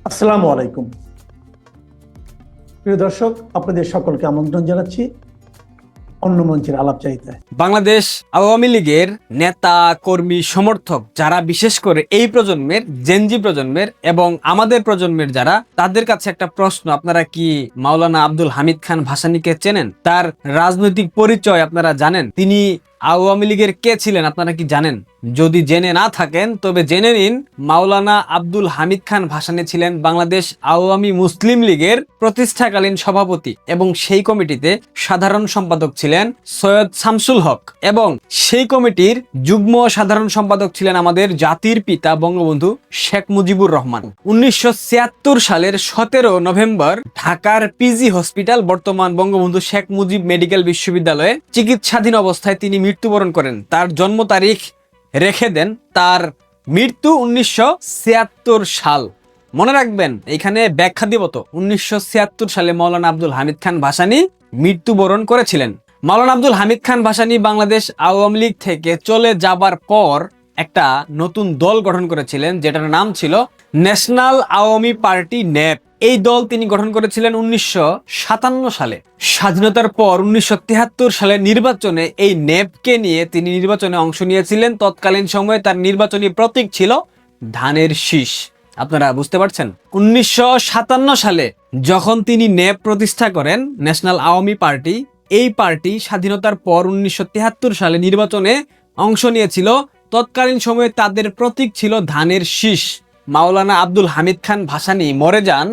আসসালামু আলাইকুম প্রিয় দর্শক, আপনাদের সকলকে আমন্ত্রণ জানাচ্ছি অন্য মঞ্চের আলাপচারিতায়। বাংলাদেশ আওয়ামী লীগের নেতা কর্মী সমর্থক যারা, বিশেষ করে এই প্রজন্মের জেনজি প্রজন্মের এবং আমাদের প্রজন্মের যারা, তাদের কাছে একটা প্রশ্ন। আপনারা কি মাওলানা আব্দুল হামিদ খান ভাসানীকে চেনেন? তার রাজনৈতিক পরিচয় আপনারা জানেন? তিনি আওয়ামী লীগের কে ছিলেন আপনারা কি জানেন? যদি জেনে না থাকেন তবে জেনে নিন, মাওলানা আব্দুল হামিদ খান ভাসানী ছিলেন বাংলাদেশ আওয়ামী মুসলিম লীগের প্রতিষ্ঠাকালীন সভাপতি এবং সেই কমিটিতে সাধারণ সম্পাদক ছিলেন সৈয়দ শামসুল হক এবং সেই কমিটির যুগ্ম সাধারণ সম্পাদক ছিলেন আমাদের জাতির পিতা বঙ্গবন্ধু শেখ মুজিবুর রহমান। 1976 সালের 17 নভেম্বর ঢাকার পিজি হসপিটাল, বর্তমান বঙ্গবন্ধু শেখ মুজিব মেডিকেল বিশ্ববিদ্যালয়ে চিকিৎসাধীন অবস্থায় তিনি মৃত্যুবরণ করেন। তার জন্ম তারিখ রেখে দেন, তার মৃত্যু 1976 সাল। মনে রাখবেন, এখানে ব্যাখ্যা দিব তো। 1976 সালে মাওলানা আব্দুল হামিদ খান ভাসানী মৃত্যুবরণ করেছিলেন। মাওলানা আব্দুল হামিদ খান ভাসানী বাংলাদেশ আওয়ামী লীগ থেকে চলে যাবার পর একটা নতুন দল গঠন করেছিলেন, যেটার নাম ছিল ন্যাশনাল আওয়ামী পার্টি, ন্যাপ। এই দল তিনি গঠন করেছিলেন 1957 সালে। স্বাধীনতার পর 1973 সালের নির্বাচনে এই ন্যাপকে নিয়ে তিনি নির্বাচনে অংশ নিয়েছিলেন। তৎকালীন সময়ে তার নির্বাচনী প্রতীক ছিল ধানের শীষ। আপনারা বুঝতে পারছেন? 1957 সালে যখন তিনি ন্যাপ প্রতিষ্ঠা করেন, ন্যাশনাল আওয়ামী পার্টি, এই পার্টি স্বাধীনতার পর 1973 সালে নির্বাচনে অংশ নিয়েছিল। তৎকালীন সময়ে তাদের প্রতীক ছিল ধানের শীষ। মাওলানা আব্দুল হামিদ খান ভাসানী মরে যান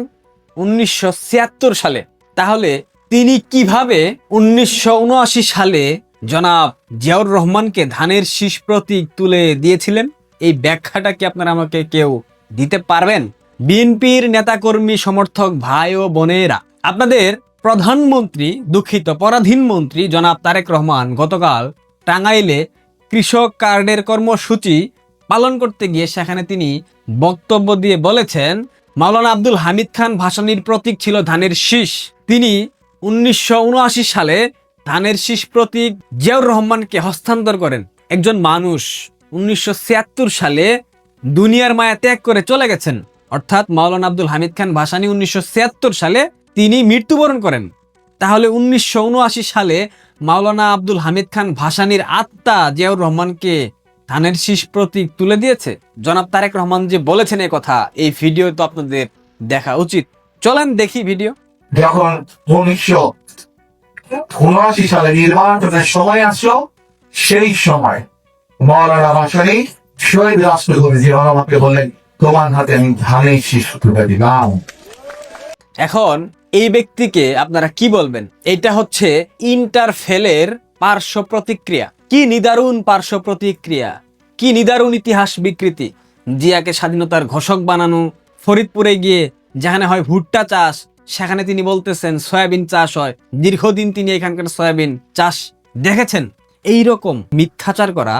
1976 সালে। তাহলে তিনি কিভাবে 1979 সালে জনাব জিয়াউর রহমানকে ধানের শীষ প্রতীক তুলে দিয়েছিলেন? এই ব্যাখ্যাটা কি আপনারা আমাকে কেউ দিতে পারবেন? বিএনপির নেতাকর্মী সমর্থক ভাই ও বোনেরা, আপনাদের প্রধানমন্ত্রী, দুঃখিত, পরাধীন মন্ত্রী জনাব তারেক রহমান গতকাল টাঙ্গাইলে কৃষক কার্ডের কর্মসূচি পালন করতে গিয়ে সেখানে তিনি বক্তব্য দিয়ে বলেছেন, মাওলানা আব্দুল হামিদ খান ভাসানীর প্রতীক ছিল ধানের শীষ। তিনি 1979 সালে ধানের শীষ প্রতীক জিয়াউর রহমানকে হস্তান্তর করেন। একজন মানুষ 1976 সালে দুনিয়ার মায়া ত্যাগ করে চলে গেছেন, অর্থাৎ মাওলানা আব্দুল হামিদ খান ভাসানী 1976 সালে তিনি মৃত্যুবরণ করেন। তাহলে 1979 সালে মাওলানা আব্দুল হামিদ খান ভাসানীর আত্মা জিয়াউর রহমানকে ধানের শীষ প্রতীক তুলে দিয়েছে। জনাব তারেক রহমান যে বলেছেন এই কথা, এই ভিডিও তো আপনাদের দেখা উচিত। চলেন দেখি ভিডিও। যখন 1979 সালে নির্বাচনের সময় আসলো, সেই সময় মাওলানা ভাসানী শহীদ রাষ্ট্রকবি জিয়া রহমানকে বললেন, তোমার হাতে আমি ধানের শীষ তুলে দিলাম। এখন এই ব্যক্তিকে আপনারা কি বলবেন? এটা হচ্ছে ইন্টারফেলের পার্শ্ব প্রতিক্রিয়া। কি নিদারুণ পার্শ্ব প্রতিক্রিয়া, কি নিদারুণ ইতিহাস বিকৃতি। জিয়াকে স্বাধীনতার ঘোষক বানানো, ফরিদপুরে গিয়ে যেখানে হয় ভুট্টা চাষ, সেখানে তিনি বলতেছেন সয়াবিন চাষ হয়। দীর্ঘদিন তিনি এখানকার সয়াবিন চাষ দেখেছেন। এইরকম মিথ্যাচার করা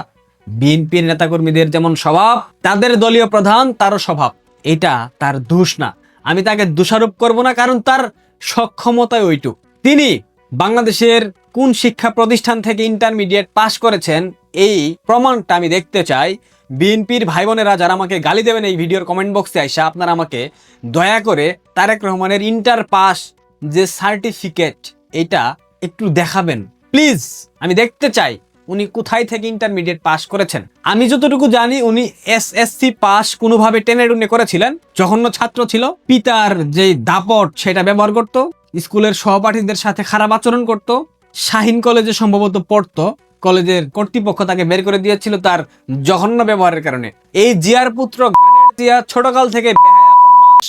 বিএনপির নেতাকর্মীদের যেমন স্বভাব, তাদের দলীয় প্রধান তারও স্বভাব। এটা তার দোষ না, আমি তাকে দোষারোপ করব না, কারণ তার সক্ষমতায় ওইটুক। তিনি বাংলাদেশের কোন শিক্ষা প্রতিষ্ঠান থেকে ইন্টারমিডিয়েট পাশ করেছেন, এই প্রমাণটা আমি দেখতে চাই। বিএনপির ভাই বোনেরা যারা আমাকে গালি দেবেন এই ভিডিওর কমেন্ট বক্সে আইসা, আপনারা আমাকে দয়া করে তারেক রহমানের ইন্টার পাস যে সার্টিফিকেট, এটা একটু দেখাবেন প্লিজ। আমি দেখতে চাই উনি কোথায় থেকে ইন্টারমিডিয়েট পাস করেছেন। আমি যতটুকু জানি উনি এসএসসি পাস কোনোভাবে টেনে টুনে করেছিলেন। জঘন্য ছাত্র ছিল, পিতার যে দাপট সেটা ব্যবহার করত, স্কুলের সহপাঠীদের সাথে খারাপ আচরণ করত, শাহিন কলেজে সম্ভবত পড়তো, কলেজের কর্তৃপক্ষ তাকে বের করে দিয়েছিল তার জঘন্য ব্যবহারের কারণে। এই জিয়ার পুত্র জিয়া ছোটকাল থেকে বেহায়া বদমাশ।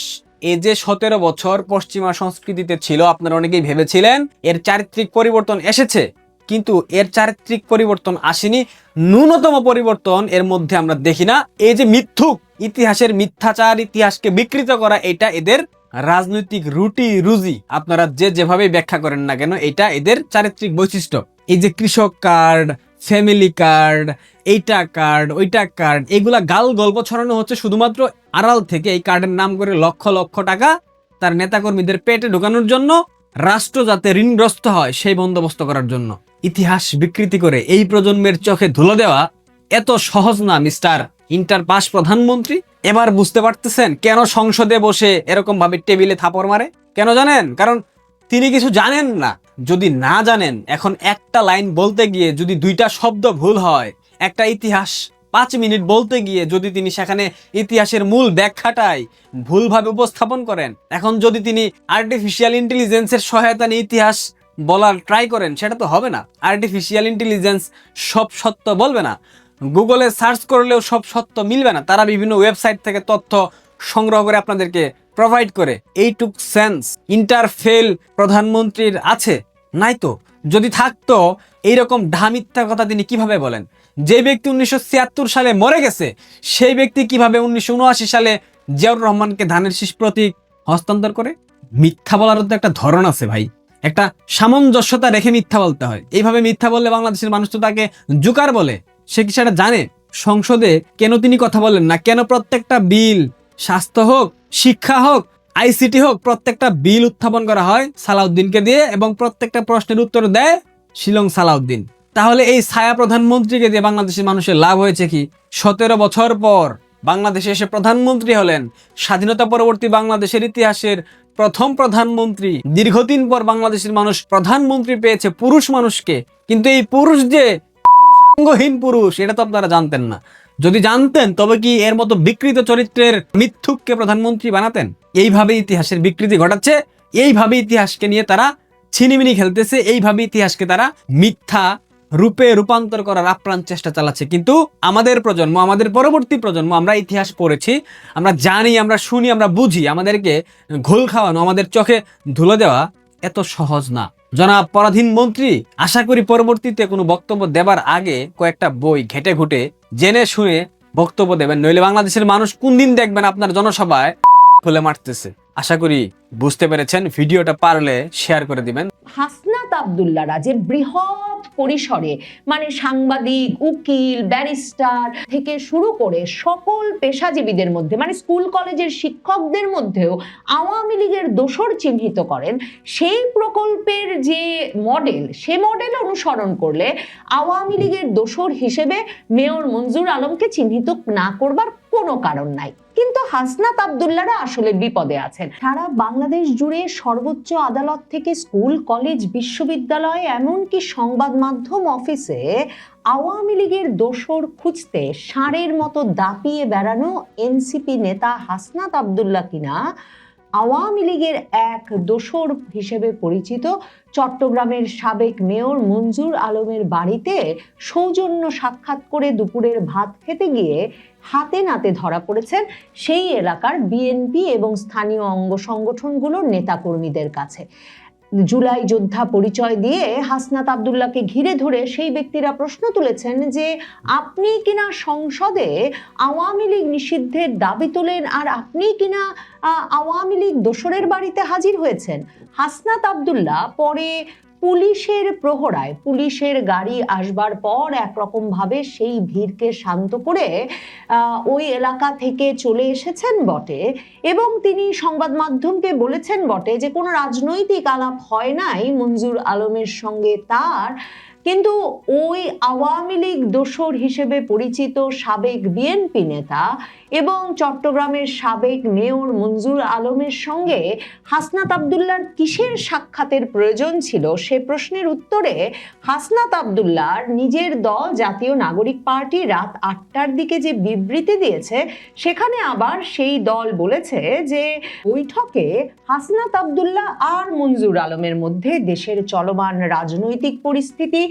এই যে 17 বছর পশ্চিমা সংস্কৃতিতে ছিল, আপনারা অনেকেই ভেবেছিলেন এর চারিত্রিক পরিবর্তন এসেছে, কিন্তু এর চারিত্রিক পরিবর্তন আসেনি। ন্যূনতম পরিবর্তন এর মধ্যে আমরা দেখি না। এই যে মিথ্যুক, ইতিহাসের মিথ্যাচার, ইতিহাসকে বিকৃত করা, এটা এদের রাজনৈতিক রুটি রুজি। আপনারা যেভাবে ব্যাখ্যা করেন না কেন, এটা এদের চারিত্রিক বৈশিষ্ট্য। এই যে কৃষক কার্ড, ফ্যামিলি কার্ড, এইটা কার্ড, ওইটা কার্ড, এগুলা গাল গল্প ছড়ানো হচ্ছে শুধুমাত্র আড়াল থেকে। এই কার্ডের নাম করে লক্ষ লক্ষ টাকা তার নেতাকর্মীদের পেটে ঢোকানোর জন্য, রাষ্ট্র যাতে ঋণগ্রস্ত হয় সেই বন্দোবস্ত করার জন্য। ইতিহাস বিকৃতি করে এই প্রজন্মের চোখে ধুলো দেওয়া এত সহজ না মিস্টার ইন্টার পাস প্রধানমন্ত্রী। এবার বুঝতে পারতেছেন কেন সংসদে বসে এরকম ভাবে টেবিলে থাপড় মারে? কেন জানেন? কারণ তিনি কিছু জানেন না। যদি না জানেন, এখন একটা লাইন বলতে গিয়ে যদি 2টা শব্দ ভুল হয়, একটা ইতিহাস 5 মিনিট বলতে গিয়ে যদি তিনি সেখানে ইতিহাসের মূল ব্যাখ্যাটাই ভুলভাবে উপস্থাপন করেন, এখন যদি তিনি আর্টিফিশিয়াল ইন্টেলিজেন্সের সহায়তা নিয়ে ইতিহাস বলার ট্রাই করেন, সেটা তো হবে না। আর্টিফিশিয়াল ইন্টেলিজেন্স সব সত্য বলবে না, গুগলে সার্চ করলেও সব সত্য মিলবে না। তারা বিভিন্ন ওয়েবসাইট থেকে তথ্য সংগ্রহ করে আপনাদেরকে প্রোভাইড করে। এইটুক সেন্স ইন্টারফেল প্রধানমন্ত্রীর আছে? নাই তো। যদি থাকতো, এইরকম ঢামিথ্যা কথা তিনি কিভাবে বলেন? যে ব্যক্তি 1976 সালে মরে গেছে, সেই ব্যক্তি কিভাবে 1979 সালে জিয়াউর রহমানকে ধানের শীষ প্রতীক হস্তান্তর করে? মিথ্যা বলার তো একটা ধরন আছে ভাই, একটা সামঞ্জস্যতা রেখে মিথ্যা বলতে হয়। এইভাবে মিথ্যা বললে বাংলাদেশের মানুষ তো তাকে জোকার বলে। সে কি সেটা জানে? সংসদে কেন তিনি কথা বলেন না? কেন প্রত্যেকটা বিল, স্বাস্থ্য হোক, শিক্ষা হোক, আইসিটি হোক, প্রত্যেকটা বিল উত্থাপন করা হয় সালাউদ্দিনকে দিয়ে এবং প্রত্যেকটা প্রশ্নের উত্তর দেয় শিলং সালাউদ্দিন? তাহলে এই ছায়া প্রধানমন্ত্রীকে দিয়ে বাংলাদেশের মানুষের লাভ হয়েছে কি? 17 বছর পর বাংলাদেশে এসে প্রধানমন্ত্রী হলেন, স্বাধীনতা পরবর্তী বাংলাদেশের ইতিহাসের প্রথম প্রধানমন্ত্রী। দীর্ঘদিন পর বাংলাদেশের মানুষ প্রধানমন্ত্রী পেয়েছে পুরুষ মানুষকে, কিন্তু এই পুরুষ যে অঙ্গহীন পুরুষ, এটা তো আপনারা জানতেন না। যদি জানতেন, তবে কি এর মতো বিকৃত চরিত্রের মিথ্যুককে প্রধানমন্ত্রী বানাতেন? এইভাবে ইতিহাসের বিকৃতি ঘটাচ্ছে, এইভাবে ইতিহাসকে নিয়ে তারা ছিনিমিনি খেলতেছে, এইভাবে ইতিহাসকে তারা মিথ্যা রূপে রূপান্তর করার আপ্রাণ চেষ্টা চালাচ্ছে। কিন্তু আমাদের প্রজন্ম, আমাদের পরবর্তী প্রজন্ম, আমরা ইতিহাস পড়েছি, আমরা জানি, আমরা শুনি, আমরা বুঝি। আমাদেরকে ঘোল খাওয়ানো, আমাদের চোখে ধুলো দেওয়া এত সহজ না। জনাব পরাধীন মন্ত্রী, আশা করি পরবর্তীতে কোনো বক্তব্য দেবার আগে কয়েকটা বই ঘেটে ঘুটে জেনে শুনে বক্তব্য দেবেন, নইলে বাংলাদেশের মানুষ কোন দিন দেখবেন আপনার জনসভায় ফুলে মারতেছে। আশা করি বুঝতে পেরেছেন। ভিডিওটা পারলে শেয়ার করে দিবেন। হাসনাত আব্দুল্লাহরা যে বৃহৎ পরিসরে, মানে সাংবাদিক, উকিল, ব্যারিস্টার থেকে শুরু করে সকল পেশাজীবীদের মধ্যে, মানে স্কুল কলেজের শিক্ষকদের মধ্যেও আওয়ামী লীগের দোসর চিহ্নিত করেন, সেই প্রকল্পের যে মডেল, সে মডেল অনুসরণ করলে আওয়ামী লীগের দোসর হিসেবে মেয়র মঞ্জুর আলমকে চিহ্নিত না করবার কোনো কারণ নাই। কিন্তু হাসনাত আব্দুল্লাহরা আসলে বিপদে আছেন। সারা বাংলাদেশ জুড়ে সর্বোচ্চ আদালত থেকে স্কুল, কলেজ, বিশ্ববিদ্যালয়, এমনকি সংবাদ মাধ্যম অফিসে আওয়ামী লীগের দোসর খুঁজতে ষাঁড়ের মতো দাপিয়ে বেড়ানো এনসিপি নেতা হাসনাত আব্দুল্লাহ কিনা আওয়ামী লীগের এক দোসর হিসেবে পরিচিত চট্টগ্রামের সাবেক মেয়র মঞ্জুর আলমের বাড়িতে সৌজন্য সাক্ষাৎ করে দুপুরের ভাত খেতে গিয়ে হাতে নাতে ধরা পড়েছেন সেই এলাকার বিএনপি এবং স্থানীয় অঙ্গ সংগঠনগুলোর নেতাকর্মীদের কাছে। জুলাই যোদ্ধা পরিচয় দিয়ে হাসনাত আব্দুল্লাহকে ঘিরে ধরে সেই ব্যক্তিরা প্রশ্ন তুলেছেন যে আপনি কিনা সংসদে আওয়ামী লীগ নিষিদ্ধের দাবি তোলেন, আর আপনি কিনা আওয়ামী লীগ দোসরের বাড়িতে হাজির হয়েছেন। হাসনাত আব্দুল্লাহ পরে পুলিশের প্রহরায়, পুলিশের গাড়ি আসবার পর একরকম ভাবে সেই ভিড়কে শান্ত করে ওই এলাকা থেকে চলে এসেছেন বটে, এবং তিনি সংবাদ মাধ্যমকে বলেছেন বটে যে কোনো রাজনৈতিক আলাপ হয় নাই মঞ্জুর আলমের সঙ্গে তার, কিন্তু ওই আওয়ামী লীগ দোসর হিসেবে পরিচিত সাবেক বিএনপি নেতা এবং চট্টগ্রামের সাবেক মেয়র মঞ্জুর আলমের সঙ্গে হাসনাত আব্দুল্লাহর কিসের সাক্ষাতের প্রয়োজন ছিল, সে প্রশ্নের উত্তরে হাসনাত আব্দুল্লাহর নিজের দল জাতীয় নাগরিক পার্টি রাত 8টার দিকে যে বিবৃতি দিয়েছে, সেখানে আবার সেই দল বলেছে যে বৈঠকে হাসনাত আব্দুল্লাহ আর মঞ্জুর আলমের মধ্যে দেশের চলমান রাজনৈতিক পরিস্থিতি,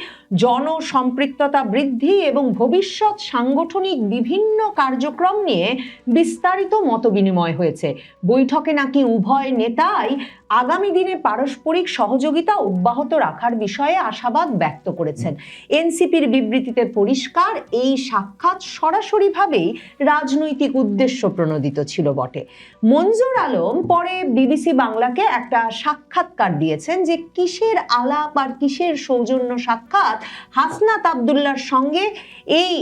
জনসম্পৃক্ততা বৃদ্ধি এবং ভবিষ্যৎ সাংগঠনিক বিভিন্ন কার্যক্রম নিয়ে বিস্তারিত মতবিনিময় হয়েছে। বৈঠকে নাকি উভয় নেতাই আগামী দিনে পারস্পরিক সহযোগিতা অব্যাহত রাখার বিষয়ে আশাবাদ ব্যক্ত করেছেন। এনসিপির বিবৃতিতে পরিষ্কার, এই সাক্ষাৎ সরাসরিভাবেই রাজনৈতিক উদ্দেশ্য প্রণোদিত ছিল বটে। মঞ্জুর আলম পরে বিবিসি বাংলাকে একটা সাক্ষাৎকার দিয়েছেন যে কিসের আলাপ আর কিসের সৌজন্য সাক্ষাৎ হাসনাত আব্দুল্লাহর সঙ্গে এই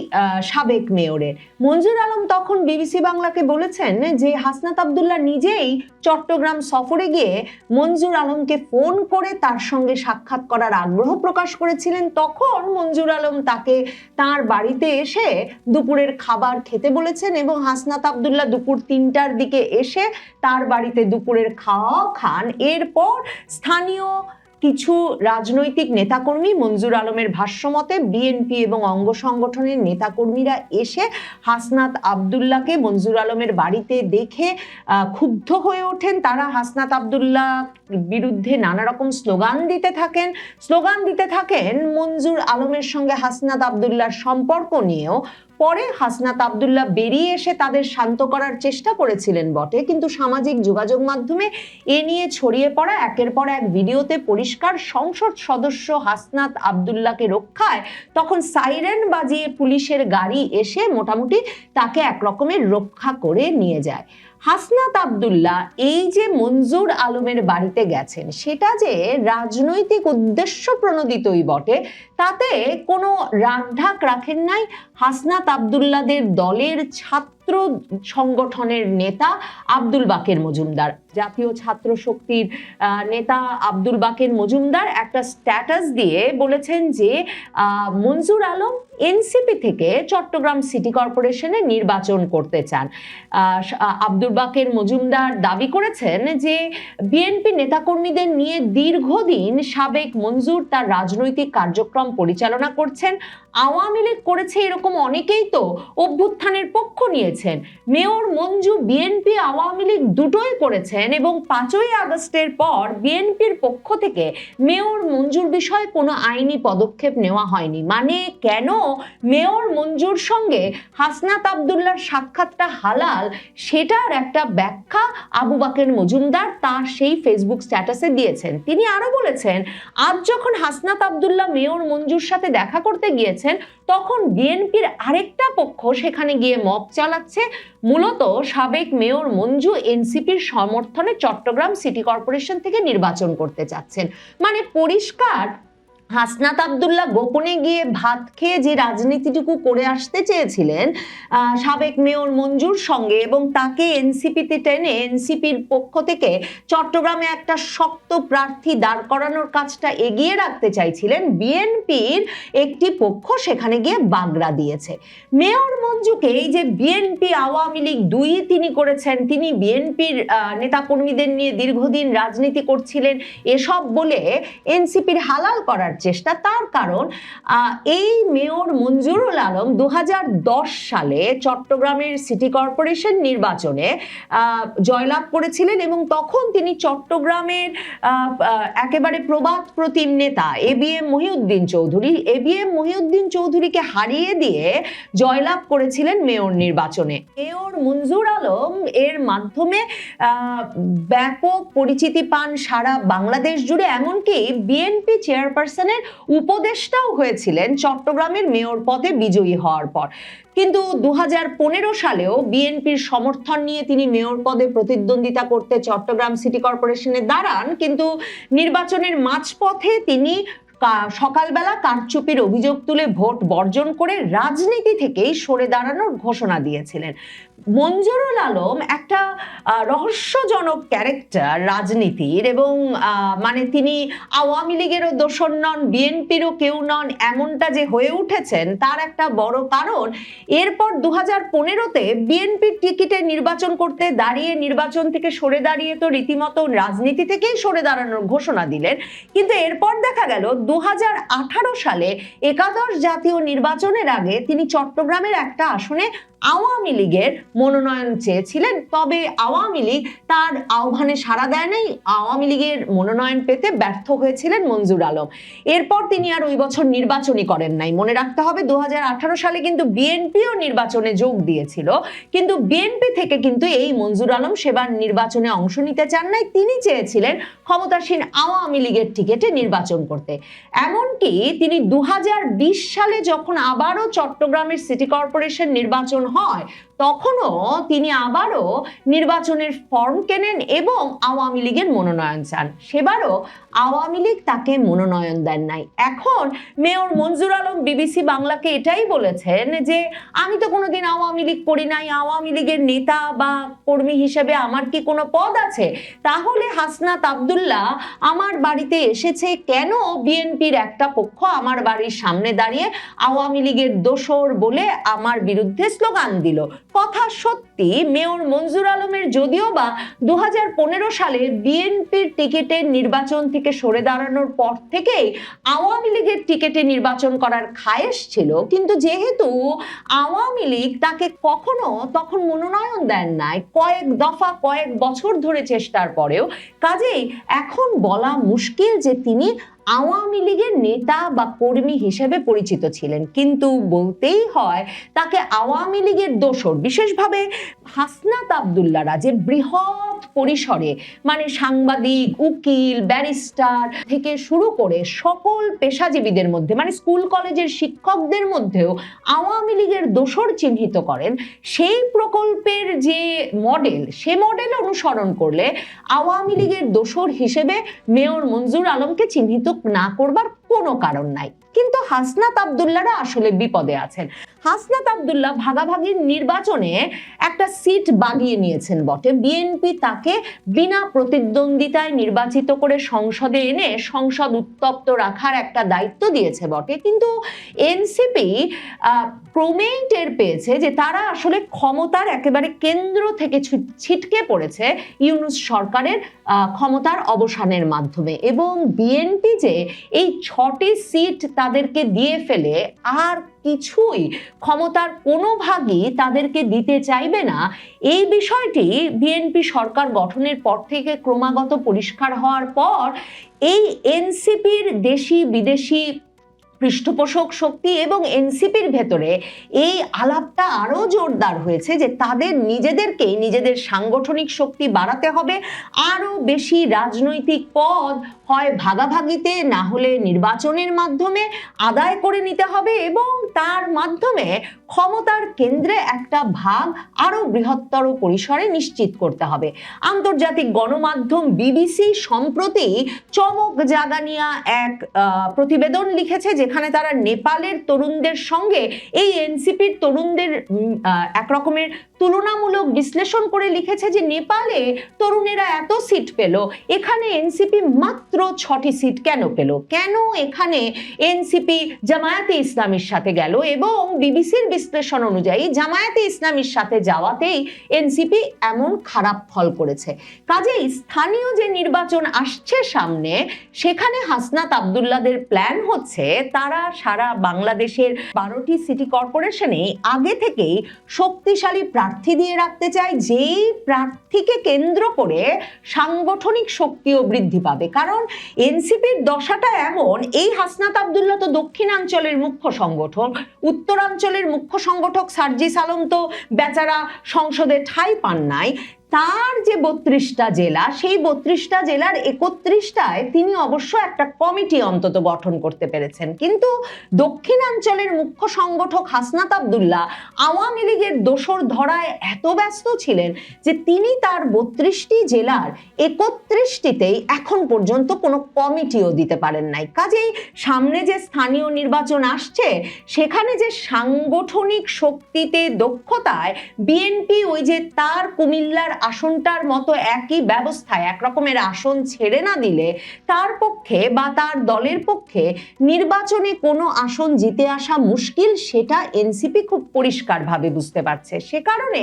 সাবেক মেয়রের। মঞ্জুর আলম তখন বিবিসি বাংলাকে বলেছেন যে হাসনাত আব্দুল্লাহ নিজেই চট্টগ্রাম সফরে গিয়ে মঞ্জুর আলমকে ফোন করে তার সঙ্গে সাক্ষাৎ করার আগ্রহ প্রকাশ করেছিলেন। তখন মঞ্জুর আলম তাকে তার বাড়িতে এসে দুপুরের খাবার খেতে বলেছেন এবং হাসনাত আব্দুল্লাহ দুপুর 3টার দিকে এসে তার বাড়িতে দুপুরের খাওয়া খান। এরপর স্থানীয় কিছু রাজনৈতিক নেতাকর্মী, মঞ্জুর আলমের ভাষ্যমতে বিএনপি এবং অঙ্গ সংগঠনের নেতাকর্মীরা এসে হাসনাত আব্দুল্লাহকে মঞ্জুর আলমের বাড়িতে দেখে ক্ষুব্ধ হয়ে ওঠেন। তারা হাসনাত আব্দুল্লাহ বিরুদ্ধে নানা রকম স্লোগান দিতে থাকেন। মঞ্জুর আলমের সঙ্গে হাসনাত আব্দুল্লাহর সম্পর্ক নিয়েও পরে হাসনাত আব্দুল্লাহ বেরিয়ে এসে তাদের শান্ত করার চেষ্টা করেছিলেন বটে, কিন্তু সামাজিক যোগাযোগ মাধ্যমে এ নিয়ে ছড়িয়ে পড়া একের পর এক ভিডিওতে পরিষ্কার সংসদ সদস্য হাসনাত আব্দুল্লাহকে রক্ষায় তখন সাইরেন বাজিয়ে পুলিশের গাড়ি এসে মোটামুটি তাকে একরকমের রক্ষা করে নিয়ে যায়। হাসনাত আব্দুল্লাহ এই যে মঞ্জুর আলমের বাড়িতে গেছেন সেটা যে রাজনৈতিক উদ্দেশ্য প্রণোদিতই বটে, তাতে কোনো রাগঢাক রাখেন নাই হাসনাত আব্দুল্লাহদের দলের ছাত্র সংগঠনের নেতা আব্দুল বাকের মজুমদার। জাতীয় ছাত্র শক্তির নেতা আব্দুল বাকের মজুমদার একটা স্ট্যাটাস দিয়ে বলেছেন যে মঞ্জুর আলম এনসিপি থেকে চট্টগ্রাম সিটি কর্পোরেশনে নির্বাচন করতে চান। আব্দুল বাকের মজুমদার দাবি করেছেন যে বিএনপি নেতাকর্মীদের নিয়ে দীর্ঘদিন সাবেক মঞ্জুর তার রাজনৈতিক কার্যক্রম পরিচালনা করছেন। আওয়ামী লীগ করেছে এরকম অনেকেই তো অভ্যুত্থানের পক্ষ নিয়েছেন। মেয়র মঞ্জু বিএনপি আওয়ামী লীগ দুটোই করেছেন এবং 5ই আগস্টের পর বিএনপির পক্ষ থেকে মেয়র মঞ্জুর বিষয়ে কোনো আইনি পদক্ষেপ নেওয়া হয়নি। মানে কেন মেয়র মঞ্জুর সঙ্গে হাসনাত আব্দুল্লাহর সাক্ষাৎটা হালাল সেটার একটা ব্যাখ্যা আবু বাকের মজুমদার তার সেই ফেসবুক স্ট্যাটাসে দিয়েছেন। তিনি আরো বলেছেন, আজ যখন হাসনাত আব্দুল্লাহ মেয়র মঞ্জুর সাথে দেখা করতে গিয়েছেন তখন বিএনপির আরেকটা পক্ষ সেখানে গিয়ে মব চালাচ্ছে। মূলত সাবেক মেয়র মঞ্জু এনসিপির সমর্থনে চট্টগ্রাম সিটি কর্পোরেশন থেকে নির্বাচন করতে চাচ্ছেন। মানে পরিষ্কার হাসনাত আব্দুল্লাহ গোপনে গিয়ে ভাত খেয়ে যে রাজনীতিটুকু করে আসতে চেয়েছিলেন সাবেক মেয়র মঞ্জুর সঙ্গে এবং তাকে এনসিপিতে টেনে এনসিপির পক্ষ থেকে চট্টগ্রামে একটা শক্ত প্রার্থী দাঁড় করানোর কাজটা এগিয়ে রাখতে চাইছিলেন, বিএনপির একটি পক্ষ সেখানে গিয়ে বাগড়া দিয়েছে। মেয়র মঞ্জুকে এই যে বিএনপি আওয়ামী লীগ দুই তিনি করেছেন, তিনি বিএনপির নেতাকর্মীদের নিয়ে দীর্ঘদিন রাজনীতি করছিলেন এসব বলে এনসিপির হালাল করার চেষ্টা। তার কারণ এই মেয়র মঞ্জুরুল আলম 2010 সালে চট্টগ্রামের সিটি কর্পোরেশন নির্বাচনে জয়লাভ করেছিলেন এবং তখন তিনি চট্টগ্রামের একেবারে প্রবাদ প্রতিম নেতা এবিএম মহিউদ্দিন চৌধুরীকে হারিয়ে দিয়ে জয়লাভ করেছিলেন মেয়র নির্বাচনে। মেয়র মঞ্জুর আলম এর মাধ্যমে ব্যাপক পরিচিতি পান সারা বাংলাদেশ জুড়ে, এমনকি বিএনপি চেয়ারপারসনের উপদেষ্টাও হয়েছিলেন চট্টগ্রামের মেয়র পদে বিজয়ী হওয়ার পর। কিন্তু 2015 সালেও বিএনপির সমর্থন নিয়ে তিনি মেয়র পদে প্রতিদ্বন্দ্বিতা করতে চট্টগ্রাম সিটি কর্পোরেশনে দাঁড়ান, কিন্তু নির্বাচনের মাঝপথে তিনি সকালবেলা কারচুপির অভিযোগ তুলে ভোট বর্জন করে রাজনীতি থেকেই সরে দাঁড়ানোর ঘোষণা দিয়েছিলেন। মঞ্জুরুল আলম একটা রহস্যজনক ক্যারেক্টার রাজনীতির এবং মানে তিনি আওয়ামী লীগেরও দোসর নন, বিএনপিরও কেউ নন, এমনটা যে হয়ে উঠেছেন তার একটা বড় কারণ এরপর 2015-তে বিএনপির টিকিটে নির্বাচন করতে দাঁড়িয়ে নির্বাচন থেকে সরে দাঁড়িয়ে তো রীতিমতো রাজনীতি থেকেই সরে দাঁড়ানোর ঘোষণা দিলেন, কিন্তু এরপর দেখা গেল 2018 সালে একাদশ জাতীয় নির্বাচনের আগে তিনি চট্টগ্রামের একটা আসনে আওয়ামী লীগের মনোনয়ন চেয়েছিলেন, তবে আওয়ামী লীগ তার আহ্বানে সাড়া দেয় নাই। আওয়ামী লীগের মনোনয়ন পেতে ব্যর্থ হয়েছিলেন মঞ্জুর আলম। এরপর তিনি আর ওই বছর নির্বাচনই করেন নাই। মনে রাখতে হবে 2018 সালে কিন্তু বিএনপিও নির্বাচনে যোগ দিয়েছিল, কিন্তু বিএনপি থেকে কিন্তু এই মঞ্জুর আলম সেবার নির্বাচনে অংশ নিতে চান নাই। তিনি চেয়েছিলেন ক্ষমতাসীন আওয়ামী লীগের টিকিটে নির্বাচন করতে। এমনকি তিনি 2020 সালে যখন আবারও চট্টগ্রামের সিটি কর্পোরেশন নির্বাচন হয় তখনও তিনি আবারও নির্বাচনের ফর্ম কেনেন এবং আওয়ামী লীগের মনোনয়ন চান। সেবারও আওয়ামী লীগ তাকে মনোনয়ন দেন নাই। এখন মেয়র মঞ্জুর আলম বিবিসি বাংলাকে এটাই বলেছেন যে আমি তো কোনোদিন আওয়ামী লীগ করি নাই, আওয়ামী লীগের নেতা বা কর্মী হিসেবে আমার কি কোনো পদ আছে? তাহলে হাসনাত আব্দুল্লাহ আমার বাড়িতে এসেছে কেন? বিএনপির একটা পক্ষ আমার বাড়ির সামনে দাঁড়িয়ে আওয়ামী লীগের দোসর বলে আমার বিরুদ্ধে স্লোগান দিল। কথা সত্যি, মেয়র মঞ্জুর আলমের যদিও বা 2015 সালে বিএনপির টিকিটে নির্বাচন থেকে সরে দাঁড়ানোর পর থেকেই আওয়ামী লীগের টিকিটে নির্বাচন করার খায়েশ ছিল, কিন্তু যেহেতু আওয়ামী লীগ তাকে কখনো তখন মনোনয়ন দেন নাই, কয়েক দফা কয়েক বছর ধরে চেষ্টার পরেও, কাজেই এখন বলা মুশকিল যে তিনি আওয়ামী লীগের নেতা বা কর্মী হিসেবে পরিচিত ছিলেন। কিন্তু বলতেই হয় তাকে আওয়ামী লীগের দোসর, বিশেষভাবে হাসনাত আব্দুল্লাহরা যে বৃহৎ পরিসরে মানে সাংবাদিক, উকিল, ব্যারিস্টার থেকে শুরু করে সকল পেশাজীবীদের মধ্যে মানে স্কুল কলেজের শিক্ষকদের মধ্যেও আওয়ামী লীগের দোসর চিহ্নিত করেন, সেই প্রকল্পের যে মডেল, সে মডেল অনুসরণ করলে আওয়ামী লীগের দোসর হিসেবে মেয়র মঞ্জুর আলমকে চিহ্নিত না করবার কোনো কারণ নাই। কিন্তু হাসনাত আব্দুল্লাহরা আসলে বিপদে আছেন। হাসনাত আব্দুল্লাহ ভাগাভাগির নির্বাচনে একটা সিট বাগিয়ে নিয়েছেন বটে, বিএনপি তাকে বিনা প্রতিদ্বন্দ্বিতায় নির্বাচিত করে সংসদে এনে সংসদ উত্তপ্ত রাখার একটা দায়িত্ব দিয়েছে বটে, কিন্তু এনসিপি ক্রমেই টের পেয়েছে যে তারা আসলে ক্ষমতার একেবারে কেন্দ্র থেকে ছিটকে পড়েছে ইউনূস সরকারের ক্ষমতার অবসানের মাধ্যমে, এবং বিএনপি যে এই 6টি সিট তাদেরকে দিয়ে ফেলে আর কিছুই ক্ষমতার কোনো ভাগই তাদেরকে দিতে চাইবে না, এই বিষয়টি বিএনপি সরকার গঠনের পর থেকে ক্রমাগত পরিষ্কার হওয়ার পর এই এনসিপির দেশি বিদেশি পৃষ্ঠপোষক শক্তি এবং এনসিপির ভেতরে এই আলাপটা আরো জোরদার হয়েছে যে তাদের নিজেদেরকেই নিজেদের সাংগঠনিক শক্তি বাড়াতে হবে, আরো বেশি রাজনৈতিক পদ হয় ভাগাভাগিতে না হলে নির্বাচনের মাধ্যমে আদায় করে নিতে হবে এবং তার মাধ্যমে ক্ষমতার কেন্দ্রে একটা ভাগ আরো বৃহত্তর পরিসরে নিশ্চিত করতে হবে। আন্তর্জাতিক গণমাধ্যম বিবিসি সম্প্রতি চমক জাগানিয়া এক প্রতিবেদন লিখেছে, যেখানে তারা নেপালের তরুণদের সঙ্গে এই এনসিপির তরুণদের এক রকমের তুলনামূলক বিশ্লেষণ করে লিখেছে যে নেপালে তরুণেরা এত সিট পেল, এখানে এনসিপি মাত্র 6টি সিট কেন পেল, কেন এখানে এনসিপি জামায়াতে ইসলামীর সাথে গেল, এবং বিবিসির বিশ্লেষণ অনুযায়ী জামায়াতে ইসলামীর সাথে যাওয়াতেই এনসিপি এমন খারাপ ফল করেছে। কাজেই স্থানীয় যে নির্বাচন আসছে সামনে, সেখানে হাসনাত আব্দুল্লাহদের প্ল্যান হচ্ছে তারা সারা বাংলাদেশের 12টি সিটি কর্পোরেশনে আগে থেকেই শক্তিশালী প্রার্থী দিয়ে রাখতে চায়, যেই প্রার্থীকে কেন্দ্র করে সাংগঠনিক শক্তিও বৃদ্ধি পাবে। কারণ এনসিপির দশাটা এমন, এই হাসনাত আব্দুল্লাহ তো দক্ষিণাঞ্চলের মুখ্য সংগঠক, উত্তরাঞ্চলের মুখ্য সংগঠক সার্জিস আলম তো বেচারা সংসদে ঠাঁই পান নাই, তার যে 32টা জেলা, সেই 32টা জেলার 31টায় তিনি অবশ্য একটা কমিটি অন্তত গঠন করতে পেরেছেন, কিন্তু দক্ষিণাঞ্চলের মুখ্য সংগঠক হাসনাত আব্দুল্লাহ আওয়ামী লীগের দোসর ধরায় এত ব্যস্ত ছিলেন যে তিনি তার 32টি জেলার 31টিতেই এখন পর্যন্ত কোনো কমিটিও দিতে পারেন নাই। কাজেই সামনে যে স্থানীয় নির্বাচন আসছে, সেখানে যে সাংগঠনিক শক্তিতে দক্ষতায় বিএনপি ওই যে তার কুমিল্লার আসনটার মতো একই ব্যবস্থায় এক রকমের আসন ছেড়ে না দিলে তার পক্ষে বা তার দলের পক্ষে নির্বাচনে কোনো আসন জিতে আসা মুশকিল, সেটা এনসিপি খুব পরিষ্কারভাবে বুঝতে পারছে। সে কারণে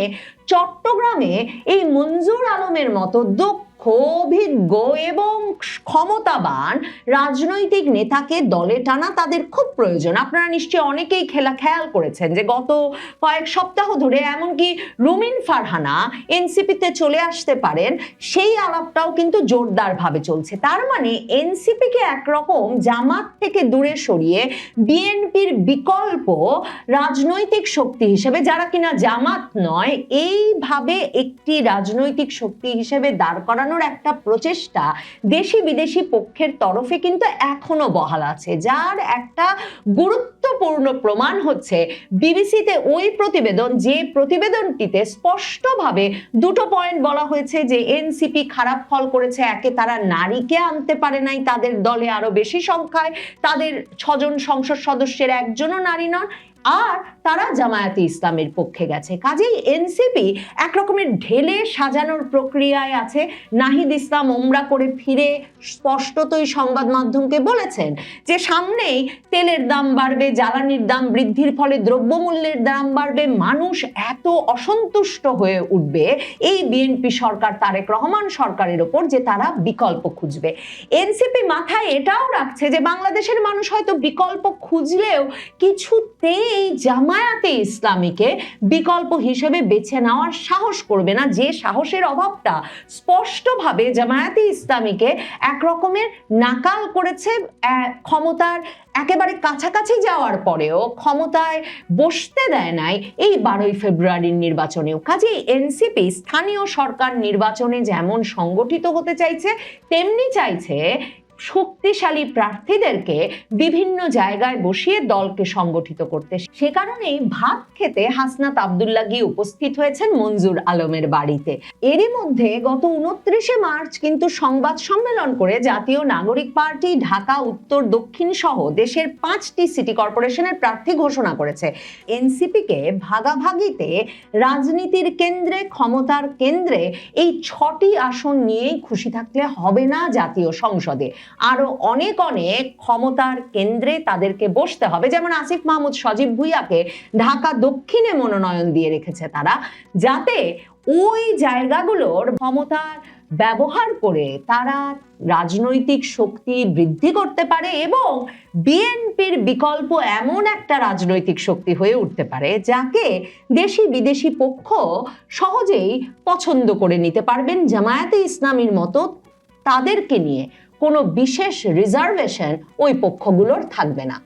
চট্টগ্রামে এই মঞ্জুর আলমের মতো অভিজ্ঞ এবং ক্ষমতাবান রাজনৈতিক নেতাকে দলে টানা তাদের খুব প্রয়োজন। আপনারা নিশ্চয়ই অনেকেই খেয়াল করেছেন যে গত কয়েক সপ্তাহ ধরে এমনকি রুমিন ফারহানা এনসিপিতে চলে আসতে পারেন, সেই আলাপটাও কিন্তু জোরদার ভাবে চলছে। তার মানে এনসিপিকে একরকম জামাত থেকে দূরে সরিয়ে বিএনপির বিকল্প রাজনৈতিক শক্তি হিসেবে, যারা কিনা জামাত নয়, এইভাবে একটি রাজনৈতিক শক্তি হিসেবে দাঁড় করানো একটা প্রচেষ্টা দেশ দেশি বিদেশি পক্ষের তরফে কিন্তু এখনো বহাল আছে, যার একটা গুরুত্বপূর্ণ প্রমাণ হচ্ছে বিবিসিতে ওই প্রতিবেদন, যে প্রতিবেদনটিতে স্পষ্টভাবে দুটো পয়েন্ট বলা হয়েছে যে এনসিপি খারাপ ফল করেছে। একে, তারা নারীকে আনতে পারে নাই তাদের দলে আরো বেশি সংখ্যায়, তাদের 6 জন সংসদ সদস্যের একজনও নারী নন, আর তারা জামায়াতে ইসলামের পক্ষে গেছে। কাজেই এনসিপি একরকমের ঢেলে সাজানোর প্রক্রিয়ায় আছে। নাহিদ ইসলাম ওমরা করে ফিরে স্পষ্টতই সংবাদ মাধ্যমকে বলেছেন যে সামনেই তেলের দাম বাড়বে, জ্বালানির দাম বৃদ্ধির ফলে দ্রব্যমূল্যের দাম বাড়বে, মানুষ এত অসন্তুষ্ট হয়ে উঠবে এই বিএনপি সরকার, তারেক রহমান সরকারের ওপর, যে তারা বিকল্প খুঁজবে। এনসিপি মাথায় এটাও রাখছে যে বাংলাদেশের মানুষ হয়তো বিকল্প খুঁজলেও কিছুতেই জামায়াতে ইসলামীকে বিকল্প হিসেবে বেছে নেওয়ার সাহস করবে না, যে সাহসের অভাবটা স্পষ্টভাবে জামায়াতে ইসলামীকে একরকমের নাকাল করেছে ক্ষমতার একেবারে কাছাকাছি যাওয়ার পরেও ক্ষমতায় বসতে দেয় নাই এই 12ই ফেব্রুয়ারির নির্বাচনেও। কাজেই এনসিপি স্থানীয় সরকার নির্বাচনে যেমন সংগঠিত হতে চাইছে, তেমনি চাইছে শক্তিশালী প্রার্থীদেরকে বিভিন্ন জায়গায় বসিয়ে দলকে সংগঠিত করতে। সে কারণেই ভাত খেতে হাসনাত আব্দুল্লাহ গিয়ে উপস্থিত হয়েছেন মঞ্জুর আলমের বাড়িতে। এরই মধ্যে গত 29শে মার্চ কিন্তু সংবাদ সম্মেলন করে জাতীয় নাগরিক পার্টি ঢাকা উত্তর দক্ষিণ সহ দেশের 5টি সিটি কর্পোরেশনের প্রার্থী ঘোষণা করেছে। এনসিপিকে ভাগাভাগিতে রাজনীতির কেন্দ্রে, ক্ষমতার কেন্দ্রে এই 6টি আসন নিয়েই খুশি থাকলে হবে না জাতীয় সংসদে। আরো অনেক অনেক ক্ষমতার কেন্দ্রে তাদেরকে বসতে হবে। যেমন আসিফ মাহমুদ সজীব ভুইয়াকে ঢাকা দক্ষিণে মনোনয়ন দিয়ে রেখেছে তারা, যাতে ওই জায়গাগুলোর ক্ষমতার ব্যবহার করে তারা রাজনৈতিক শক্তি বৃদ্ধি করতে পারে এবং বিএনপির বিকল্প এমন একটা রাজনৈতিক শক্তি হয়ে উঠতে পারে যাকে দেশি বিদেশি পক্ষ সহজেই পছন্দ করে নিতে পারবেন। জামায়াতে ইসলামীর মতো তাদেরকে নিয়ে কোনো বিশেষ রিজার্ভেশন ওই পক্ষগুলোর থাকবে না।